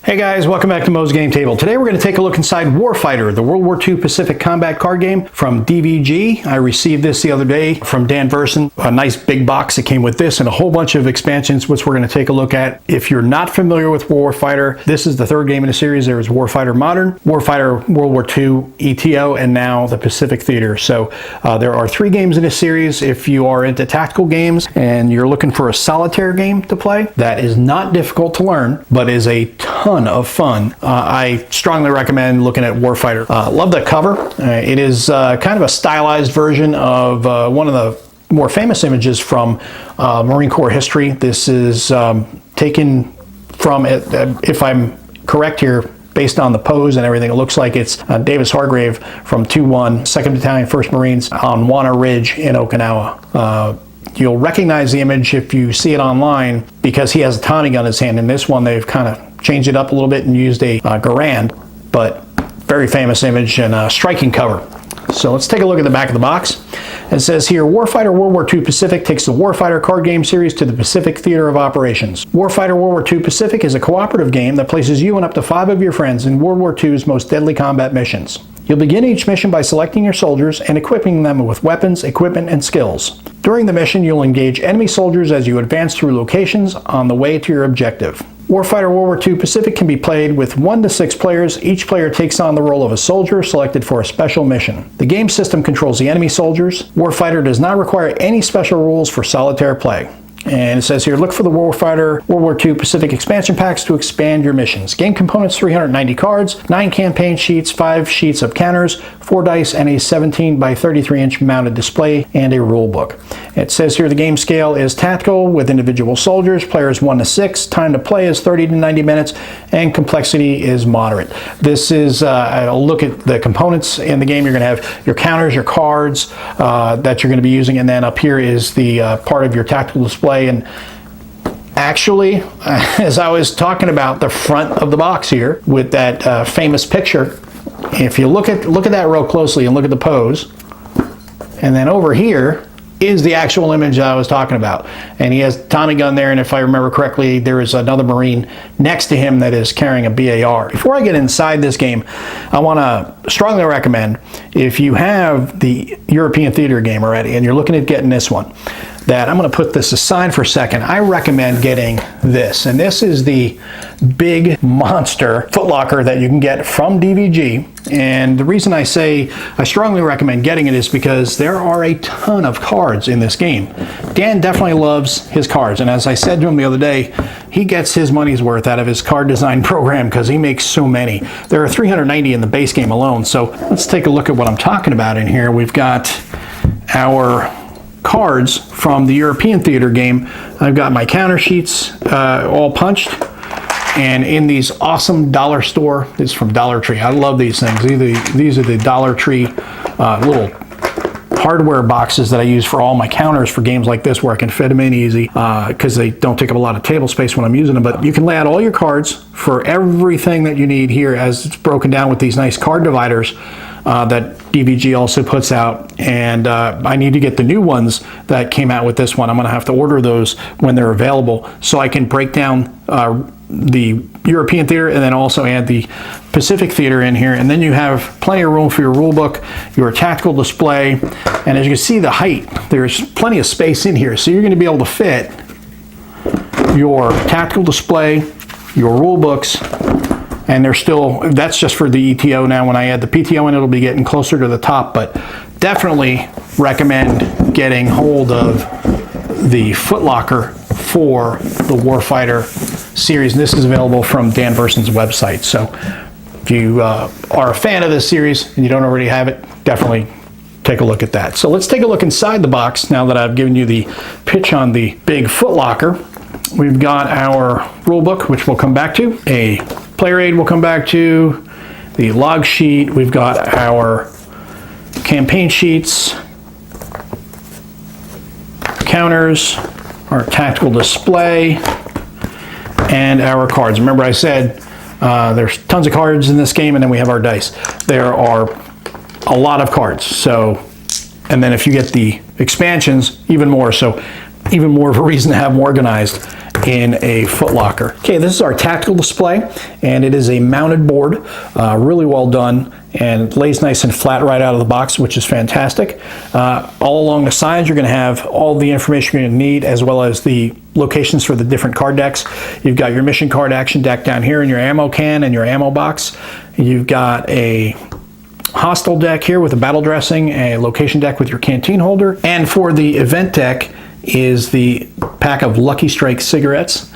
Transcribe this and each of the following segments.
Hey guys, welcome back to Mo's Game Table. Today we're going to take a look inside Warfighter, the World War II Pacific combat card game from DVG. I received this the other day from Dan Verssen, a nice big box that came with this and a whole bunch of expansions, which we're going to take a look at. If you're not familiar with Warfighter, this is the third game in the series. There is Warfighter Modern, Warfighter World War II ETO, and now the Pacific Theater. So there are 3 games in this series. If you are into tactical games and you're looking for a solitaire game to play, that is not difficult to learn, but is a ton of fun. I strongly recommend looking at Warfighter. Love the cover. It is kind of a stylized version of one of the more famous images from Marine Corps history. This is taken from, if I'm correct here, based on the pose and everything, it looks like it's Davis Hargrave from 2-1, 2nd Battalion, 1st Marines on Wana Ridge in Okinawa. You'll recognize the image if you see it online because he has a Tommy gun in his hand. In this one, they've kind of changed it up a little bit and used a Garand, but very famous image and a striking cover. So let's take a look at the back of the box. It says here, Warfighter World War II Pacific takes the Warfighter card game series to the Pacific Theater of Operations. Warfighter World War II Pacific is a cooperative game that places you and up to 5 of your friends in World War II's most deadly combat missions. You'll begin each mission by selecting your soldiers and equipping them with weapons, equipment, and skills. During the mission, you'll engage enemy soldiers as you advance through locations on the way to your objective. Warfighter World War II Pacific can be played with 1 to 6 players. Each player takes on the role of a soldier selected for a special mission. The game system controls the enemy soldiers. Warfighter does not require any special rules for solitaire play. And it says here, look for the Warfighter World War II Pacific expansion packs to expand your missions. Game components, 390 cards, 9 campaign sheets, 5 sheets of counters, 4 dice, and a 17 by 33 inch mounted display, and a rule book. It says here the game scale is tactical with individual soldiers, players 1 to 6, time to play is 30 to 90 minutes, and complexity is moderate. This is a look at the components in the game. You're going to have your counters, your cards that you're going to be using, and then up here is the part of your tactical display. And actually, as I was talking about the front of the box here with that famous picture, if you look at that real closely and look at the pose, and then over here is the actual image I was talking about. And he has a Tommy gun there, and if I remember correctly, there is another Marine next to him that is carrying a BAR. Before I get inside this game, I want to strongly recommend, if you have the European Theater game already and you're looking at getting this one, that I'm going to put this aside for a second. I recommend getting this, and this is the big monster footlocker that you can get from DVG. And the reason I say I strongly recommend getting it is because there are a ton of cards in this game. Dan definitely loves his cards, and as I said to him the other day, he gets his money's worth out of his card design program because he makes so many. There are 390 in the base game alone. So let's take a look at what I'm talking about in here. We've got our cards from the European Theater game. I've got my counter sheets all punched, and in these awesome dollar store, this is from Dollar Tree. I love these things. These are the Dollar Tree little hardware boxes that I use for all my counters for games like this, where I can fit them in easy because they don't take up a lot of table space when I'm using them. But you can lay out all your cards for everything that you need here, as it's broken down with these nice card dividers that DVG also puts out, and I need to get the new ones that came out with this one. I'm going to have to order those when they're available so I can break down the European Theater and then also add the Pacific Theater in here. And then you have plenty of room for your rule book, your tactical display, and as you can see the height, there's plenty of space in here, so you're going to be able to fit your tactical display, your rule books, and they're still, that's just for the ETO now. When I add the PTO in, it'll be getting closer to the top, but definitely recommend getting hold of the footlocker for the Warfighter series. And this is available from Dan Verssen's website. So if you are a fan of this series and you don't already have it, definitely take a look at that. So let's take a look inside the box now that I've given you the pitch on the big footlocker. We've got our rule book, which we'll come back to, a player aid we'll come back to, the log sheet, we've got our campaign sheets, counters, our tactical display, and our cards. Remember I said there's tons of cards in this game, and then we have our dice. There are a lot of cards. So, and then if you get the expansions, even more. So even more of a reason to have them organized. in a footlocker. Okay, this is our tactical display, and it is a mounted board, really well done, and it lays nice and flat right out of the box, which is fantastic. All along the sides, you're going to have all the information you're going to need, as well as the locations for the different card decks. You've got your mission card action deck down here in your ammo can and your ammo box. You've got a hostile deck here with a battle dressing, a location deck with your canteen holder, and for the event deck is the pack of Lucky Strike cigarettes.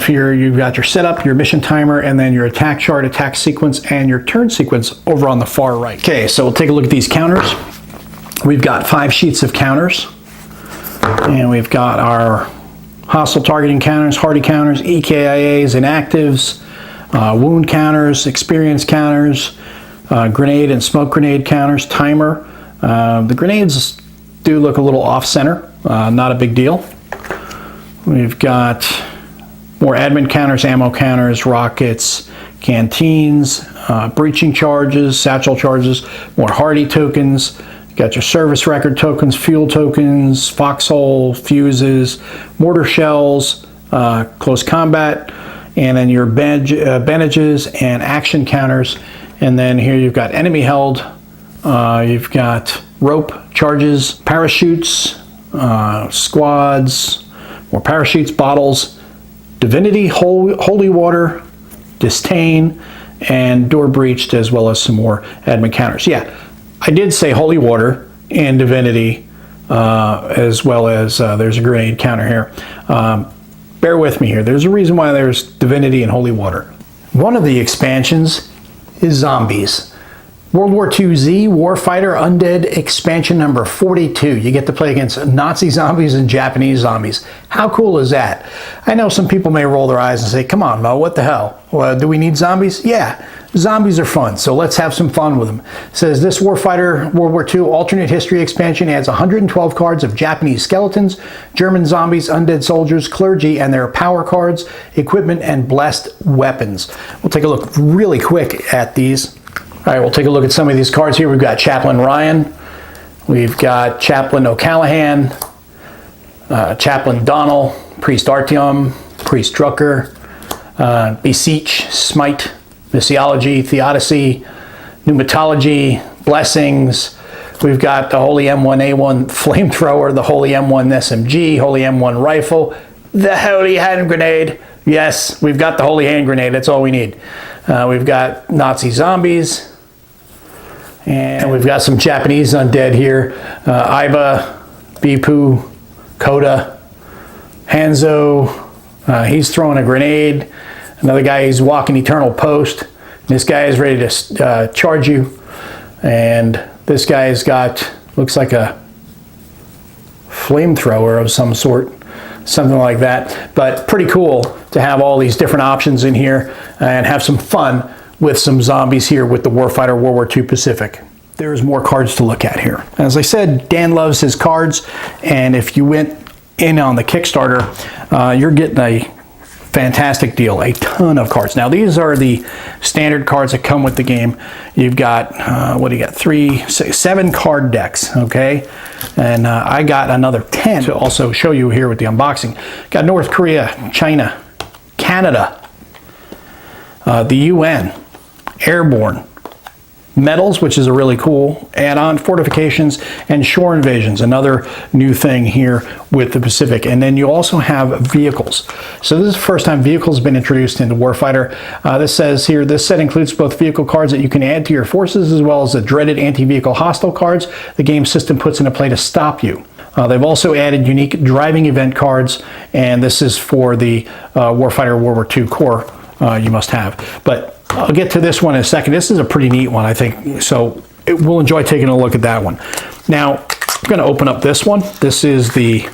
Here you've got your setup, your mission timer, and then your attack chart, attack sequence, and your turn sequence over on the far right. Okay, so we'll take a look at these counters. We've got 5 sheets of counters, and we've got our hostile targeting counters, hardy counters, EKIAs, inactives, wound counters, experience counters, grenade and smoke grenade counters, timer. The grenades do look a little off center, not a big deal. We've got more admin counters, ammo counters, rockets, canteens, breaching charges, satchel charges, more hardy tokens. You got your service record tokens, fuel tokens, foxhole, fuses, mortar shells, close combat, and then your bandages and action counters. And then here you've got enemy held, you've got rope charges, parachutes, squads, more parachutes, bottles, divinity, holy water, disdain, and door breached, as well as some more admin counters. Yeah, I did say holy water and divinity, as well as there's a grenade counter here. Bear with me here. There's a reason why there's divinity and holy water. One of the expansions is zombies. World War II Warfighter Undead expansion number 42. You get to play against Nazi zombies and Japanese zombies. How cool is that? I know some people may roll their eyes and say, come on, Mo, what the hell? Well, do we need zombies? Yeah, zombies are fun, so let's have some fun with them. It says this Warfighter World War II alternate history expansion adds 112 cards of Japanese skeletons, German zombies, undead soldiers, clergy, and their power cards, equipment, and blessed weapons. We'll take a look really quick at these. All right, we'll take a look at some of these cards here. We've got Chaplain Ryan, we've got Chaplain O'Callahan, Chaplain Donnell, Priest Artyom, Priest Drucker, Beseech, Smite, Missiology, Theodicy, Pneumatology, Blessings. We've got the Holy M1A1 Flamethrower, the Holy M1 SMG, Holy M1 Rifle, the Holy Hand Grenade. Yes, we've got the Holy Hand Grenade. That's all we need. We've got Nazi zombies. And we've got some Japanese undead here. Aiba, Bipu, Koda, Hanzo. He's throwing a grenade. Another guy, he's walking Eternal Post. This guy is ready to charge you. And this guy's got, looks like a flamethrower of some sort. Something like that. But pretty cool to have all these different options in here and have some fun with some zombies here with the Warfighter World War II Pacific. There's more cards to look at here. As I said, Dan loves his cards, and if you went in on the Kickstarter, you're getting a fantastic deal, a ton of cards. Now these are the standard cards that come with the game. You've got, what do you got, 7 card decks, okay? And I got another 10 to also show you here with the unboxing. Got North Korea, China, Canada, the UN, Airborne, Metals, which is a really cool add-on, Fortifications, and Shore Invasions, another new thing here with the Pacific. And then you also have vehicles. So this is the first time vehicles have been introduced into Warfighter. This says here, this set includes both vehicle cards that you can add to your forces, as well as the dreaded anti-vehicle hostile cards the game system puts into play to stop you. They've also added unique driving event cards, and this is for the Warfighter World War II core you must have. But I'll get to this one in a second. This is a pretty neat one, I think, so we'll enjoy taking a look at that one. Now, I'm going to open up this one. This is the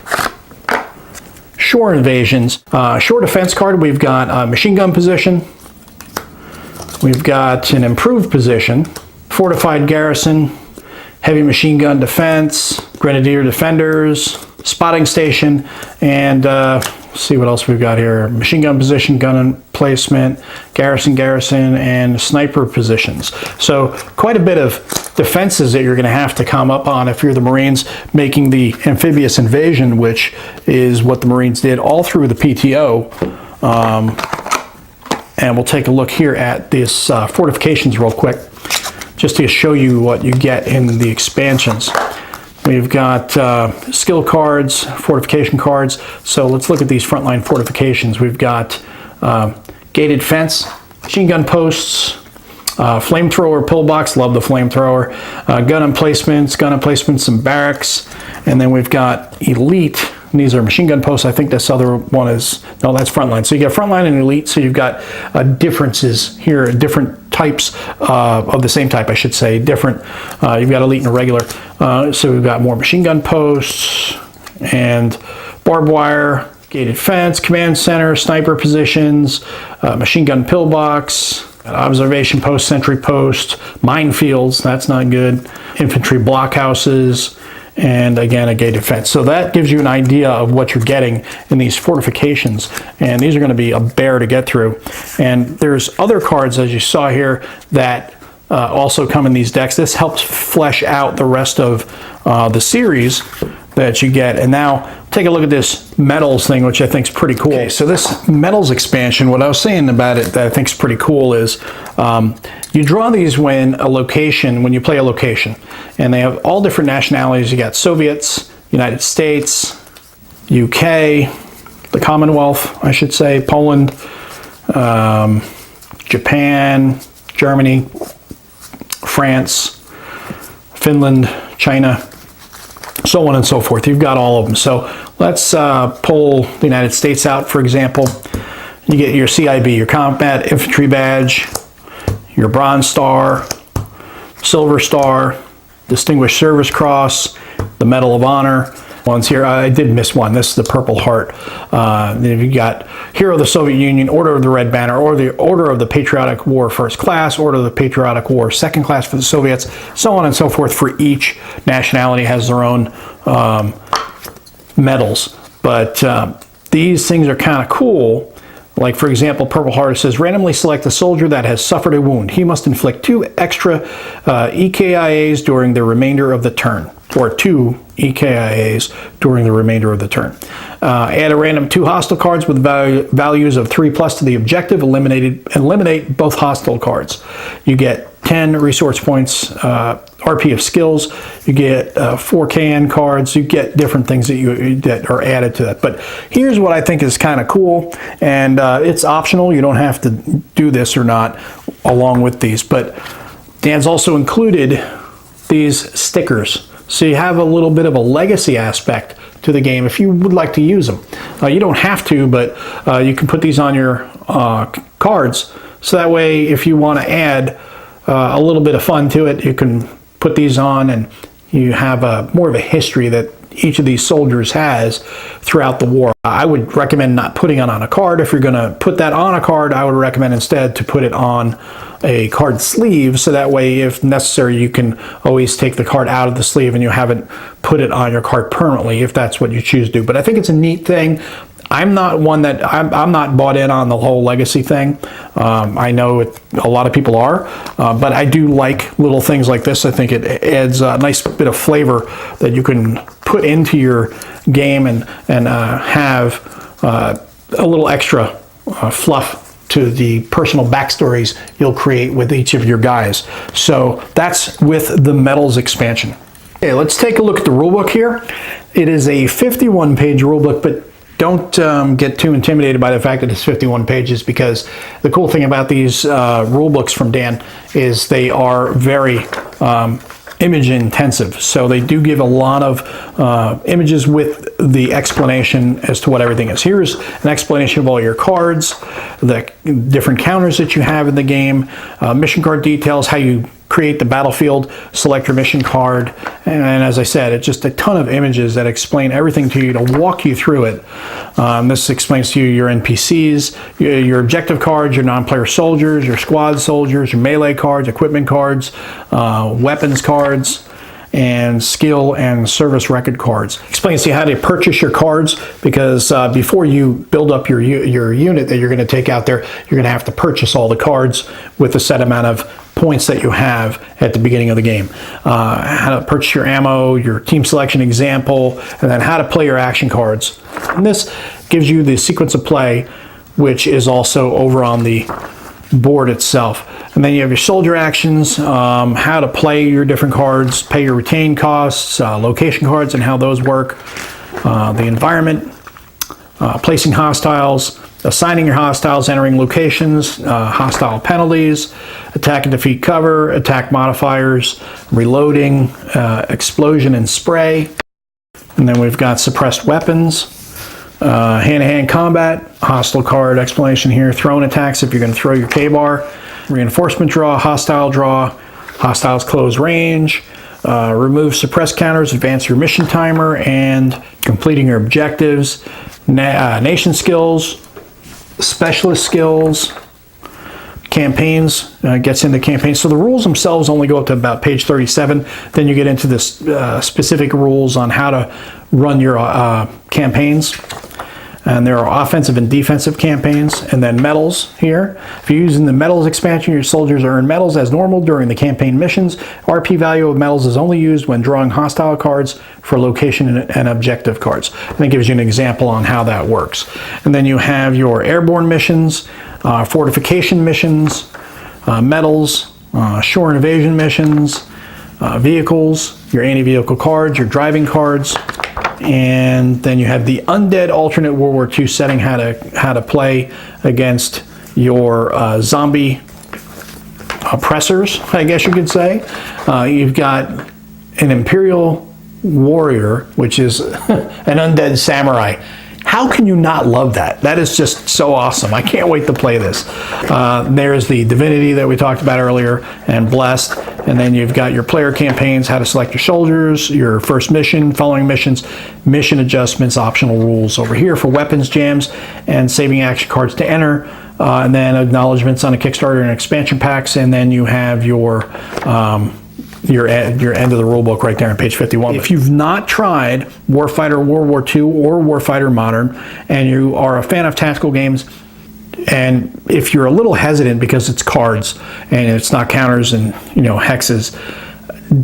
Shore Invasions. Shore Defense card, we've got a machine gun position. We've got an improved position, fortified garrison, heavy machine gun defense, grenadier defenders, spotting station, and see what else we've got here. Machine gun position, gun emplacement, garrison, and sniper positions. So quite a bit of defenses that you're going to have to come up on if you're the Marines making the amphibious invasion, which is what the Marines did all through the PTO. And we'll take a look here at this fortifications real quick, just to show you what you get in the expansions. We've got skill cards, fortification cards. So let's look at these frontline fortifications. We've got gated fence, machine gun posts, flamethrower pillbox, love the flamethrower, gun emplacements, and barracks. And then we've got elite. And these are machine gun posts. I think this other one is, no, that's frontline. So you got frontline and elite. So you've got differences here, different types of the same type, I should say. Different, you've got elite and regular. So we've got more machine gun posts and barbed wire, gated fence, command center, sniper positions, machine gun pillbox, observation post, sentry post, minefields, that's not good, infantry blockhouses, and again a gated fence. So that gives you an idea of what you're getting in these fortifications, and these are going to be a bear to get through. And there's other cards, as you saw here, that also come in these decks. This helps flesh out the rest of the series that you get. And now take a look at this metals thing, which I think is pretty cool. Okay, so this metals expansion, what I was saying about it that I think is pretty cool is you draw these when you play a location, and they have all different nationalities. You got Soviets, United States, UK, the Commonwealth, I should say, Poland, Japan, Germany, France, Finland, China, so on and so forth. You've got all of them. So let's pull the United States out, for example. You get your CIB, your Combat Infantry Badge, your Bronze Star, Silver Star, Distinguished Service Cross, the Medal of Honor. Ones here, I did miss one. This is the Purple Heart. Then you got Hero of the Soviet Union, Order of the Red Banner, or the Order of the Patriotic War First Class, Order of the Patriotic War Second Class for the Soviets, so on and so forth. For each nationality has their own medals. But these things are kind of cool. Like, for example, Purple Heart says, randomly select a soldier that has suffered a wound. He must inflict 2 extra EKIAs during the remainder of the turn, or 2 EKIAs during the remainder of the turn. Add a random 2 hostile cards with values of 3+ to the objective. Eliminate both hostile cards. You get 10 resource points, RP of skills. You get 4 KN cards. You get different things that are added to that. But here's what I think is kind of cool, and it's optional. You don't have to do this or not along with these. But Dan's also included these stickers. So you have a little bit of a legacy aspect to the game if you would like to use them. You don't have to, but you can put these on your cards. So that way, if you want to add a little bit of fun to it, you can put these on, and you have more of a history that each of these soldiers has throughout the war. I would recommend not putting it on a card. If you're going to put that on a card, I would recommend instead to put it on a card sleeve, so that way, if necessary, you can always take the card out of the sleeve and you haven't put it on your card permanently, if that's what you choose to do. But I think it's a neat thing. I'm not bought in on the whole legacy thing. I know a lot of people are, but I do like little things like this. I think it adds a nice bit of flavor that you can put into your game and have a little extra fluff to the personal backstories you'll create with each of your guys. So that's with the Metals expansion. Okay, let's take a look at the rulebook here. It is a 51-page rulebook, but don't get too intimidated by the fact that it's 51 pages, because the cool thing about these rule books from Dan is they are very image intensive. So they do give a lot of images with the explanation as to what everything is. Here's an explanation of all your cards, the different counters that you have in the game, mission card details, how you create the battlefield, select your mission card, and as I said, it's just a ton of images that explain everything to you, to walk you through it. This explains to you your NPCs, your objective cards, your non-player soldiers, your squad soldiers, your melee cards, equipment cards, weapons cards, and skill and service record cards. Explains to you how to purchase your cards, because before you build up your unit that you're going to take out there, you're going to have to purchase all the cards with a set amount of points that you have at the beginning of the game. How to purchase your ammo, your team selection example, and then how to play your action cards. And this gives you the sequence of play, which is also over on the board itself. And then you have your soldier actions, how to play your different cards, pay your retain costs, location cards and how those work, the environment, placing hostiles, assigning your hostiles, entering locations, hostile penalties, attack and defeat cover, attack modifiers, reloading, explosion and spray. And then we've got suppressed weapons, hand-to-hand combat, hostile card explanation here, thrown attacks if you're going to throw your K-bar, reinforcement draw, hostiles close range, remove suppressed counters, advance your mission timer, and completing your objectives, nation skills, specialist skills, campaigns, gets into campaigns. So the rules themselves only go up to about page 37. Then you get into this specific rules on how to run your campaigns. And there are offensive and defensive campaigns, and then medals here. If you're using the medals expansion, your soldiers earn medals as normal during the campaign missions. RP value of medals is only used when drawing hostile cards for location and objective cards. And it gives you an example on how that works. And then you have your airborne missions, fortification missions, medals, shore and invasion missions, vehicles, your anti-vehicle cards, your driving cards. And then you have the undead alternate World War II setting, how to play against your zombie oppressors, I guess you could say. You've got an Imperial Warrior, which is an undead samurai. How can you not love that? That is just so awesome. I can't wait to play this. There's the Divinity that we talked about earlier, and Blessed. And then you've got your player campaigns, how to select your soldiers, your first mission, following missions, mission adjustments, optional rules over here for weapons jams, and saving action cards to enter. And then acknowledgments on a Kickstarter and expansion packs. And then you have your end of the rulebook right there on page 51. If you've not tried Warfighter World War II or Warfighter Modern, and you are a fan of tactical games, and if you're a little hesitant because it's cards and it's not counters and hexes,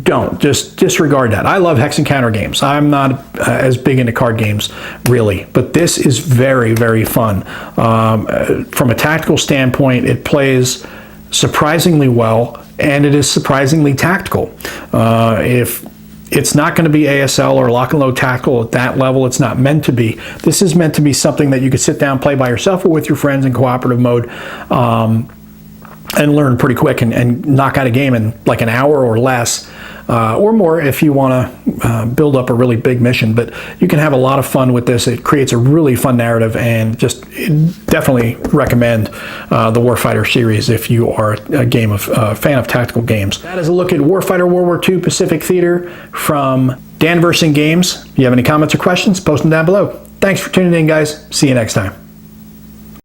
don't. Just disregard that. I love hex and counter games. I'm not as big into card games, really, but this is very, very fun. From a tactical standpoint, it plays surprisingly well, and it is surprisingly tactical. If it's not going to be ASL or lock and load tactical at that level, it's not meant to be. This is meant to be something that you could sit down, play by yourself or with your friends in cooperative mode, and learn pretty quick and knock out a game in like an hour or less, or more if you want to build up a really big mission. But you can have a lot of fun with this. It creates a really fun narrative, and just definitely recommend the Warfighter series if you are a fan of tactical games. That is a look at Warfighter World War II Pacific Theater from Dan Verssen Games. If you have any comments or questions, post them down below. Thanks for tuning in, guys. See you next time.